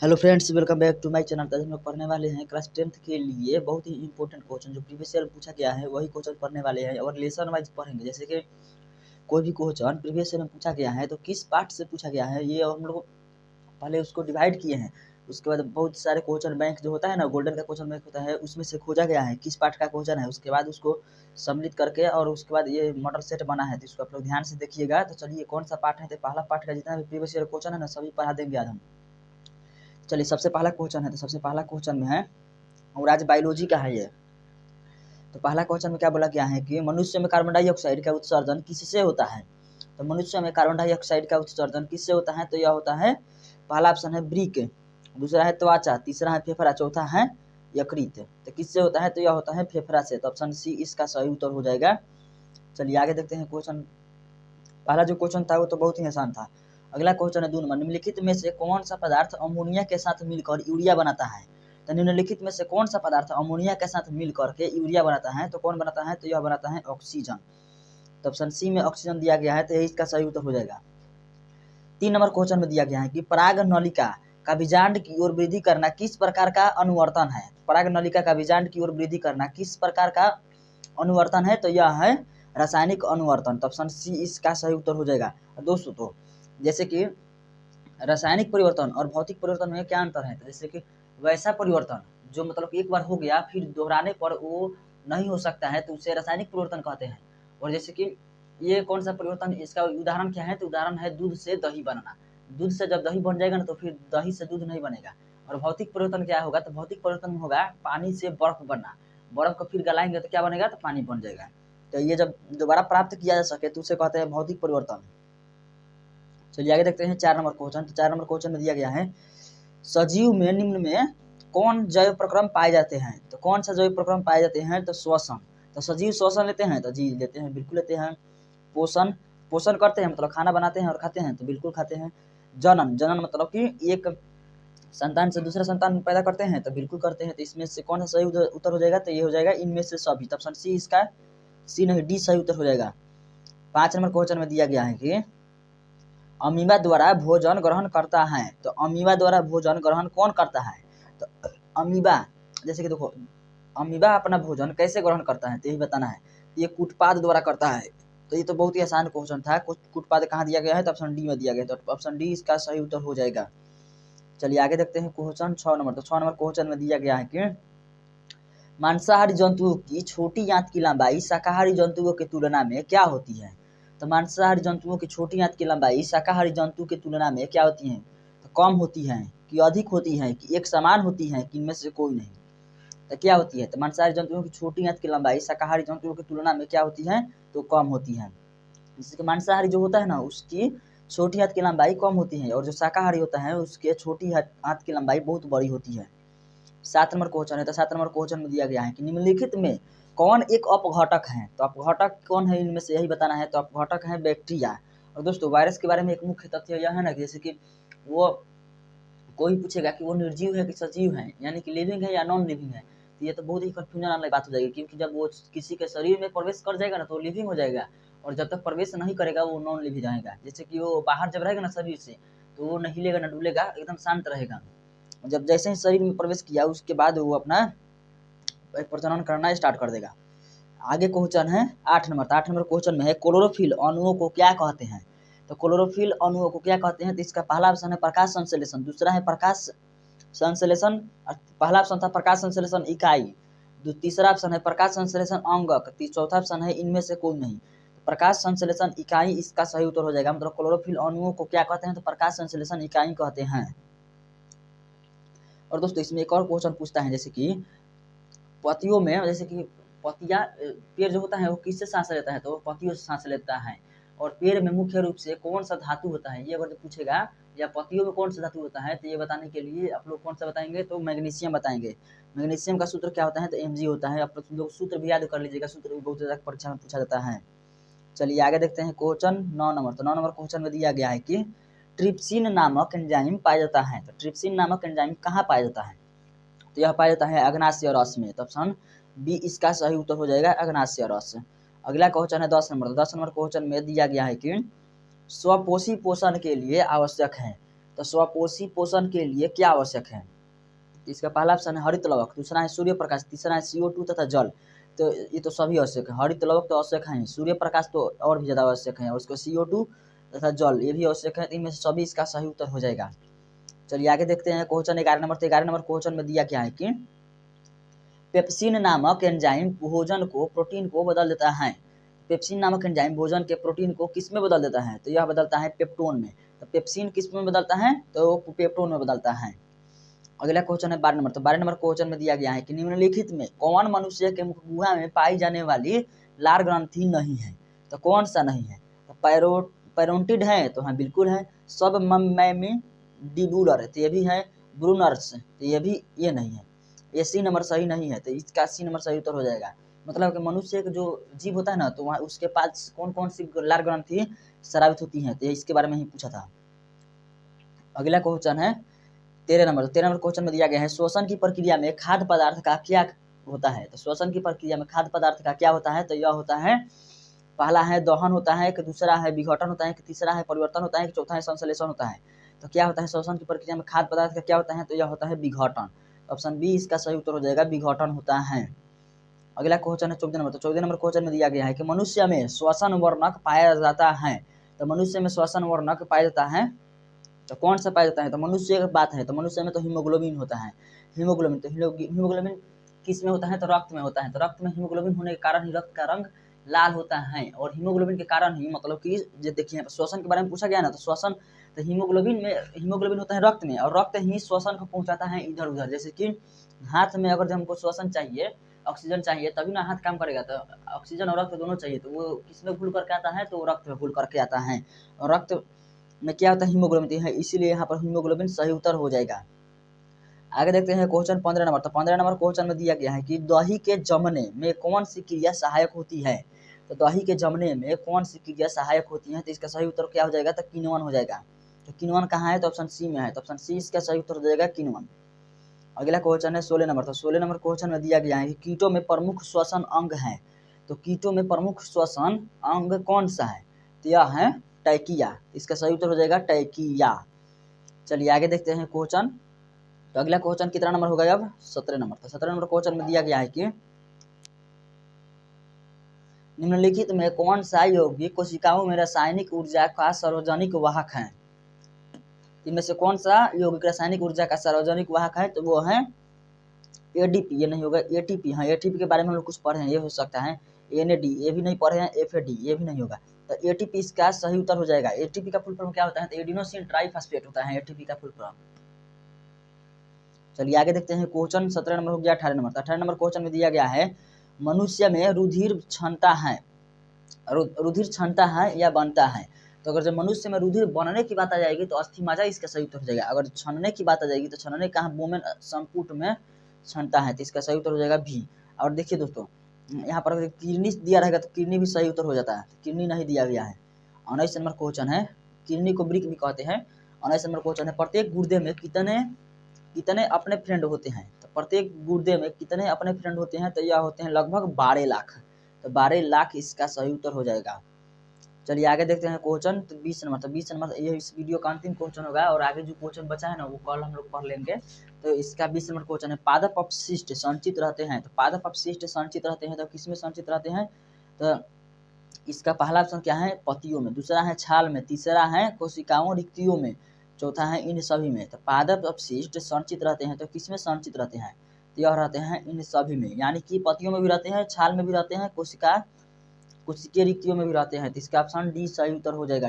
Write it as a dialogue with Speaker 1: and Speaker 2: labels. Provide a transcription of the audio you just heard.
Speaker 1: Hello friends, welcome back to my channel. आज हम लोग पढ़ने वाले हैं क्लास 10th के लिए बहुत ही इंपॉर्टेंट क्वेश्चन जो प्रीवियस ईयर पूछा गया है, वही क्वेश्चन पढ़ने वाले हैं और लेसन वाइज पढ़ेंगे। जैसे कि कोई भी क्वेश्चन प्रीवियस ईयर में पूछा गया है तो किस पार्ट से पूछा गया है ये हम लोग पहले उसको डिवाइड किए हैं। उसके बाद बहुत सारे क्वेश्चन बैंक जो होता है ना, गोल्डन का क्वेश्चन बैंक होता है, उसमें से खोजा गया है किस पार्ट का क्वेश्चन है। उसके बाद उसको सम्मिलित करके और उसके बाद ये मॉडल सेट बना है, तो इसको आप लोग ध्यान से देखिएगा। तो चलिए कौन सा पार्ट है, तो पहला पार्ट का जितना भी प्रीवियस ईयर क्वेश्चन है ना, सभी पढ़ा देंगे आज हम। चलिए सबसे पहला क्वेश्चन है, तो सबसे पहला क्वेश्चन में है और आज बायोलॉजी का है ये। तो पहला क्वेश्चन में क्या बोला गया है कि मनुष्य में कार्बन डाइऑक्साइड का उत्सर्जन किससे होता है। तो मनुष्य में कार्बन डाइऑक्साइड का उत्सर्जन किससे होता है, तो यह होता है, पहला ऑप्शन है ब्रिक, दूसरा है त्वचा, तीसरा है फेफड़ा, चौथा है यकृत। तो किससे होता है, तो यह होता है फेफड़ा से। तो ऑप्शन सी इसका सही उत्तर हो जाएगा। चलिए आगे देखते हैं क्वेश्चन। पहला जो क्वेश्चन था वो तो बहुत ही आसान था। अगला क्वेश्चन है 2 नंबर, निम्नलिखित में से कौन सा पदार्थ अमोनिया के साथ मिलकर यूरिया बनाता है। तो निम्नलिखित में से कौन सा पदार्थ अमोनिया के साथ मिलकर के यूरिया बनाता है, तो कौन बनाता है, तो यह बनाता है ऑक्सीजन। तो ऑप्शन सी में ऑक्सीजन दिया गया है, तो यही इसका सही उत्तर हो जाएगा। 3 नंबर क्वेश्चन में दिया गया है कि पराग नलिका का बीजांड की ओर वृद्धि करना किस प्रकार का अनुवर्तन है। पराग नलिका का बीजांड की ओर वृद्धि करना किस प्रकार का अनुवर्तन है, तो यह है रासायनिक अनुवर्तन। तो ऑप्शन सी इसका सही उत्तर हो जाएगा। दोस्तों तो जैसे कि रासायनिक परिवर्तन और भौतिक परिवर्तन में क्या अंतर है, तो जैसे कि वैसा परिवर्तन जो मतलब एक बार हो गया फिर दोहराने पर वो नहीं हो सकता है, तो उसे रासायनिक परिवर्तन कहते हैं। और जैसे कि ये कौन सा परिवर्तन, इसका उदाहरण क्या है, तो उदाहरण है दूध से दही बनना। दूध से जब दही बन जाएगा ना, तो फिर दही से दूध नहीं बनेगा। और भौतिक परिवर्तन क्या होगा, तो भौतिक परिवर्तन होगा पानी से बर्फ बनना। बर्फ को फिर गलाएंगे तो क्या बनेगा, तो पानी बन जाएगा। तो ये जब दोबारा प्राप्त किया जा सके तो उसे कहते हैं भौतिक परिवर्तन। चलिए आगे देखते हैं 4 नंबर क्वेश्चन। तो 4 नंबर क्वेश्चन में दिया गया है सजीव में निम्न में कौन जैव प्रक्रम पाए जाते हैं। तो कौन सा जैव प्रक्रम पाए जाते हैं, तो श्वसन। तो सजीव श्वसन लेते हैं, तो जी लेते हैं, बिल्कुल लेते हैं। पोषण, पोषण करते हैं मतलब खाना बनाते हैं और खाते हैं, तो बिल्कुल खाते हैं। जनन, जनन मतलब कि एक संतान से दूसरा संतान पैदा करते हैं, तो बिल्कुल करते हैं। तो इसमें से कौन सा सही उत्तर हो जाएगा, तो ये हो जाएगा इनमें से सभी। तो ऑप्शन सी इसका सी नहीं डी सही उत्तर हो जाएगा। 5 नंबर क्वेश्चन में दिया गया है कि अमीबा द्वारा भोजन ग्रहण करता है। तो अमीबा द्वारा भोजन ग्रहण कौन करता है, तो अमीबा जैसे कि देखो अमीबा अपना भोजन कैसे ग्रहण करता है, तो यही बताना है। ये कूटपाद द्वारा करता है। तो ये तो बहुत ही आसान क्वेश्चन था। कूटपाद कहाँ दिया गया है, तो ऑप्शन डी में दिया गया है। तो ऑप्शन डी इसका सही उत्तर हो जाएगा। चलिए आगे देखते हैं क्वेश्चन 6 नंबर। तो 6 नंबर क्वेश्चन में दिया गया है कि मांसाहारी जंतुओं की छोटी आंत की लंबाई शाकाहारी जंतुओं की तुलना में क्या होती है। तो मांसाहारी जंतुओं की छोटी आंत की लंबाई शाकाहारी जंतु की तुलना में क्या होती है, तो कम होती है कि अधिक होती है कि एक समान होती है कि इनमें से कोई नहीं। तो क्या होती है, तो मांसाहारी जंतुओं की छोटी आंत की लंबाई शाकाहारी जंतुओं की तुलना में क्या होती है, तो कम होती है। जैसे कि मांसाहारी जो होता है ना उसकी छोटी हाथ की लंबाई कम होती है, और जो शाकाहारी होता है उसके छोटी हाथ की लंबाई बहुत बड़ी होती है। 7 नंबर क्वेश्चन है। तो 7 नंबर क्वेश्चन में दिया गया है कि निम्नलिखित में कौन एक अपघटक है। तो अपघटक कौन है इनमें से, यही बताना है। तो अपघटक है बैक्टीरिया। और दोस्तों वायरस के बारे में एक मुख्य तथ्य यह है ना कि जैसे कि वो कोई पूछेगा कि वो निर्जीव है कि सजीव है, यानी कि लिविंग है या नॉन लिविंग है, तो ये तो बहुत ही कंफ्यूजन वाली बात हो जाएगी। क्योंकि जब वो किसी के शरीर में प्रवेश कर जाएगा ना तो लिविंग हो जाएगा, और जब तक प्रवेश नहीं करेगा वो नॉन लिविंग रहेगा। जैसे कि वो बाहर जब रहेगा ना शरीर से, तो वो नहीं हिलेगा ना डुलेगा, एकदम शांत रहेगा। जब जैसे ही शरीर में प्रवेश किया उसके बाद वो अपना प्रजनन करना स्टार्ट कर देगा। आगे क्वेश्चन है 8 नंबर। 8 नंबर क्वेश्चन में है क्लोरोफिल अणुओं को क्या कहते हैं। तो क्लोरोफिल अणुओं को क्या कहते हैं, तो इसका पहला ऑप्शन है प्रकाश संश्लेषण, दूसरा है प्रकाश संश्लेषण, पहला ऑप्शन था प्रकाश संश्लेषण इकाई, तीसरा ऑप्शन है प्रकाश संश्लेषण अंगक, चौथा ऑप्शन है इनमें से कोई नहीं। प्रकाश संश्लेषण इकाई इसका सही उत्तर हो जाएगा। मतलब क्लोरोफिल अणुओं को क्या कहते हैं, तो प्रकाश संश्लेषण इकाई कहते हैं। और दोस्तों इसमें एक और क्वेश्चन पूछता है, जैसे कि पतियों में, जैसे कि पतिया पेड़ जो होता है वो किससे सांस लेता है, तो वो पतियों से सांस लेता है। और पेड़ में मुख्य रूप से कौन सा धातु होता है, ये अगर जो पूछेगा या पतियों में कौन सा धातु होता है, तो ये बताने के लिए आप लोग कौन सा बताएंगे, तो मैग्नीशियम बताएंगे। मैग्नीशियम का सूत्र क्या होता है, तो Mg होता है। आप लोग सूत्र भी याद कर लीजिएगा, सूत्र भी बहुत ज़्यादा परीक्षा में पूछा जाता है। चलिए आगे देखते हैं क्वेश्चन 9 नंबर। तो 9 नंबर क्वेश्चन में दिया गया है कि ट्रिप्सिन नामक एंजाइम पाया जाता है। तो ट्रिप्सिन नामक एंजाइम कहाँ पाया जाता है, तो यह पाया जाता है अग्नाशय रस में। तो ऑप्शन बी इसका सही उत्तर हो जाएगा, अग्नाशय रस। अगला क्वेश्चन है 10 नंबर। 10 नंबर क्वेश्चन में दिया गया है कि स्वपोषी पोषण के लिए आवश्यक है। तो स्वपोषी पोषण के लिए क्या आवश्यक है? इसका पहला ऑप्शन है हरित लवक, दूसरा है सूर्य प्रकाश, तीसरा है CO2 तथा जल। तो ये तो सभी आवश्यक है। हरित लवक तो आवश्यक है, सूर्य प्रकाश तो और भी ज़्यादा आवश्यक है, और उसको CO2 तथा जल ये भी आवश्यक है। इनमें से सभी इसका सही उत्तर हो जाएगा। चलिए आगे देखते हैं क्वेश्चन 11 नंबर। तो 11 नंबर क्वेश्चन में दिया क्या है कि पेप्सिन नामक एंजाइम भोजन को प्रोटीन को बदल देता है। पेप्सिन नामक एंजाइम भोजन के प्रोटीन को किस में बदल देता है? तो यह बदलता है पेप्टोन में। तो पेप्सिन किस में बदलता है? तो पेप्टोन में बदलता है। अगला क्वेश्चन है 12 नंबर। तो 12 नंबर क्वेश्चन में दिया गया है कि निम्नलिखित में कौन मनुष्य के मुख गुहा में पाई जाने वाली लार ग्रंथि नहीं है? तो कौन सा नहीं है? तो पैरोटिड है, तो हाँ बिल्कुल है। सब मैमिडिबुलर, तो ये भी है। ब्रूनर्स, तो ये भी ये नहीं है। ये सी नंबर सही नहीं है, तो इसका सी नंबर सही उत्तर हो जाएगा। मतलब कि मनुष्य का जो जीव होता है ना, तो वहाँ उसके पास कौन कौन सी लार ग्रंथि स्रावित होती हैं, तो इसके बारे में ही पूछा था। अगला क्वेश्चन है 13 नंबर। 13 नंबर क्वेश्चन में दिया गया है श्वसन की प्रक्रिया में खाद्य पदार्थ का क्या होता है? तो श्वसन की प्रक्रिया में खाद्य पदार्थ का क्या होता है? तो यह होता है, पहला है दहन होता है, कि दूसरा है विघटन होता है, कि तीसरा है परिवर्तन होता है, कि चौथा है संश्लेषण होता है। तो क्या होता है श्वसन की प्रक्रिया में खाद्य पदार्थ का क्या होता है? तो यह होता है विघटन। ऑप्शन बी इसका सही उत्तर हो जाएगा, विघटन होता है। अगला क्वेश्चन है 14 नंबर। तो 14 नंबर क्वेश्चन में दिया गया है कि मनुष्य में श्वसन वर्णक पाया जाता है। तो मनुष्य में श्वसन वर्णक पाया जाता है, तो कौन सा पाया जाता है? तो मनुष्य की बात है, तो मनुष्य में तो हीमोग्लोबिन होता है। हीमोग्लोबिन, तो हीमोग्लोबिन किस में होता है? तो रक्त में होता है। तो रक्त में हीमोग्लोबिन होने के कारण ही रक्त का रंग लाल होता है, और हीमोग्लोबिन के कारण ही, मतलब कि जो देखिए श्वसन के बारे में पूछा गया ना, तो श्वसन तो हीमोग्लोबिन होता है रक्त में, और रक्त ही श्वसन को पहुंचाता है इधर उधर। जैसे कि हाथ में अगर हमको श्वसन चाहिए, ऑक्सीजन चाहिए, तभी ना हाथ काम करेगा। तो ऑक्सीजन और रक्त दोनों चाहिए, तो वो किस में घुल करके आता है? तो रक्त में घुल करके आता है। और रक्त में क्या होता है? हीमोग्लोबिन है, इसीलिए यहाँ पर हीमोग्लोबिन सही उत्तर हो जाएगा। आगे देखते हैं क्वेश्चन 15 नंबर। तो 15 नंबर क्वेश्चन में दिया गया है कि दही के जमने में कौन सी क्रिया सहायक होती है? तो दही के जमने में कौन सी क्रिया सहायक होती है? तो इसका सही उत्तर क्या हो जाएगा? तो किण्वन हो जाएगा। तो किण्वन कहाँ है? तो ऑप्शन सी में है। तो ऑप्शन सी इसका सही उत्तर हो जाएगा, किण्वन। अगला क्वेश्चन है 16 नंबर। तो 16 नंबर क्वेश्चन में दिया गया है कि कीटों में प्रमुख श्वसन अंग है। तो कीटों में प्रमुख श्वसन अंग कौन सा है? तो यह है टैकिया। इसका सही उत्तर हो जाएगा टैकिया। चलिए आगे देखते हैं क्वेश्चन। तो अगला क्वेश्चन कितना नंबर होगा अब? 17 नंबर। तो 17 नंबर क्वेश्चन में दिया गया है कि निम्नलिखित में कौन सा यौगिक कोशिकाओं में रासायनिक ऊर्जा का सार्वजनिक वाहक है? इनमें से कौन सा यौगिक रासायनिक ऊर्जा का सार्वजनिक वाहक है? तो वो है एडीपी। ये नहीं होगा, एटीपी। हाँ, एटीपी के बारे में हम लोग कुछ पढ़े हैं, ये हो सकता है। एनएडी ये भी नहीं पढ़े हैं, एफएडी ये भी नहीं होगा। तो एटीपी इसका सही उत्तर हो जाएगा। एटीपी का फुल फॉर्म क्या होता है? तो एडिनोसिन ट्राइफॉस्फेट होता है एटीपी का फुल फॉर्म। चलिए आगे देखते हैं क्वेश्चन 17 नंबर हो गया। 18 नंबर। 18 नंबर क्वेश्चन में दिया गया है मनुष्य में रुधिर क्षमता है, रुधिर क्षमता है या बनता है? तो अगर जब मनुष्य में रुधिर बनने की बात आ जाएगी तो अस्थिमज्जा इसका सही उत्तर हो जाएगा। अगर छनने की बात आ जाएगी तो छनने कहाँ? वोमेन संपुट में क्षमता है, तो इसका सही उत्तर हो जाएगा भी। और देखिए दोस्तों, यहाँ पर अगर किडनी दिया रहेगा तो किडनी भी सही उत्तर हो जाता है, किडनी नहीं दिया गया है। 19 नंबर क्वेश्चन है, किडनी को ब्रिक भी कहते हैं। 19 नंबर क्वेश्चन है प्रत्येक गुर्दे में कितने अपने फ्रेंड होते हैं? तो प्रत्येक गुर्दे में कितने अपने फ्रेंड होते हैं? तो यह होते हैं लगभग 12 लाख। तो 12 लाख इसका सही उत्तर हो जाएगा। चलिए आगे देखते हैं क्वेश्चन 20 नंबर। तो 20 नंबर ये इस वीडियो का अंतिम क्वेश्चन होगा, और आगे जो क्वेश्चन बचा है ना वो कल हम लोग पढ़ लेंगे। तो इसका 20 नंबर क्वेश्चन है पादप अपशिष्ट संचित रहते हैं। तो पादप अपशिष्ट संचित रहते हैं तो किसमें संचित रहते हैं? तो इसका पहला ऑप्शन क्या है? पत्तियों में, दूसरा है छाल में, तीसरा है कोशिकाओं रिक्तियों में, चौथा है इन सभी में। तो पादप अपशिष्ट संचित रहते हैं तो किसमें संचित रहते हैं? तो यह रहते हैं इन सभी में, यानी कि पत्तियों में भी रहते हैं, छाल में भी रहते हैं, कोशिकीय रिक्तियों में भी रहते हैं। तो इसका ऑप्शन डी सही उत्तर हो जाएगा।